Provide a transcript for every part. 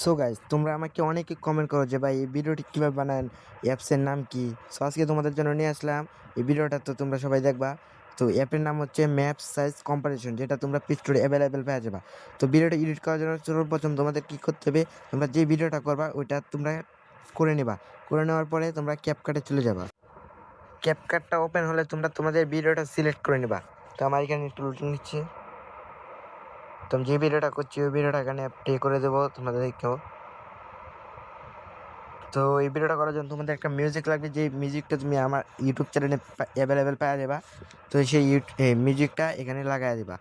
So guys, তোমরা আমাকে অনেকে কমেন্ট করো যে ভাই এই ভিডিওটি কীভাবে বানান, অ্যাপসের নাম কি। সো আজকে তোমাদের জন্য নিয়ে আসলাম এই ভিডিওটা, তো তোমরা সবাই দেখবা। তো অ্যাপের নাম হচ্ছে ম্যাপ সাইজ কম্পারিজন, যেটা তোমরা প্লে স্টোরে অ্যাভেলেবেল পেয়ে যাবা। তো ভিডিওটা এডিট করার জন্য সর্বপ্রথম তোমাদের কী করতে হবে, তোমরা যে ভিডিওটা করবা ওইটা তোমরা করে নেবা। করে নেওয়ার পরে তোমরা ক্যাপকাটে চলে যাবা। ক্যাপকাটটা ওপেন হলে তোমরা তোমাদের ভিডিওটা সিলেক্ট করে নেবা। তো আমার এখানে একটু লুটিং নিচ্ছে, তো আমি যে ভিডিওটা করছি ওই ভিডিওটা এখানে প্লে করে দেবো তোমাদের দেখেও। তো এই ভিডিওটা করার জন্য তোমাদের একটা মিউজিক লাগবে, যে মিউজিকটা তুমি আমার ইউটিউব চ্যানেলে অ্যাভেলেবেল পাওয়া যাবা। তো সেই মিউজিকটা এখানে লাগাই দেবা।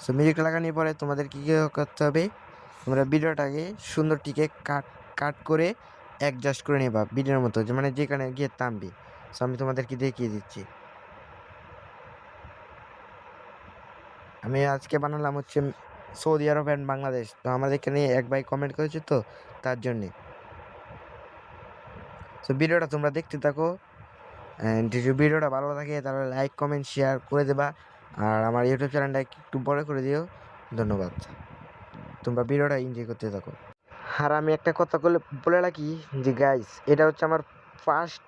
সো মিউজিকটা লাগানোর পরে তোমাদের কী কী করতে হবে, তোমরা ভিডিওটাকে সুন্দরটিকে কাট কাট করে অ্যাডজাস্ট করে নেবা ভিডিওর মতো, যে মানে যেখানে গিয়ে থামবে। সো আমি তোমাদেরকে দেখিয়ে দিচ্ছি। আমি আজকে বানালাম হচ্ছে সৌদি আরব অ্যান্ড বাংলাদেশ। তো আমাদের এখানে এক ভাই কমেন্ট করেছে, তো তার জন্যে। সো ভিডিওটা তোমরা দেখতে থাকো, অ্যান্ড যদি ভিডিওটা ভালো থাকে তাহলে লাইক কমেন্ট শেয়ার করে দেবা, আর আমার ইউটিউব চ্যানেলটা একটু বড় করে দিও। ধন্যবাদ। তোমরা ভিডিওটা এনজয় করতে থাকো। আর আমি একটা কথা বলে রাখি যে গাইস, এটা হচ্ছে আমার ফার্স্ট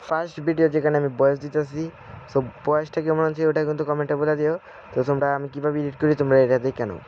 ফার্স্ট ভিডিও যেখানে আমি ভয়েস দিতেছি। সো ভয়েসটা কেমন আছে ওটা কিন্তু কমেন্টে বলে দিও। তো তোমরা আমি কীভাবে এডিট করি তোমরা এটা দেখে নাও।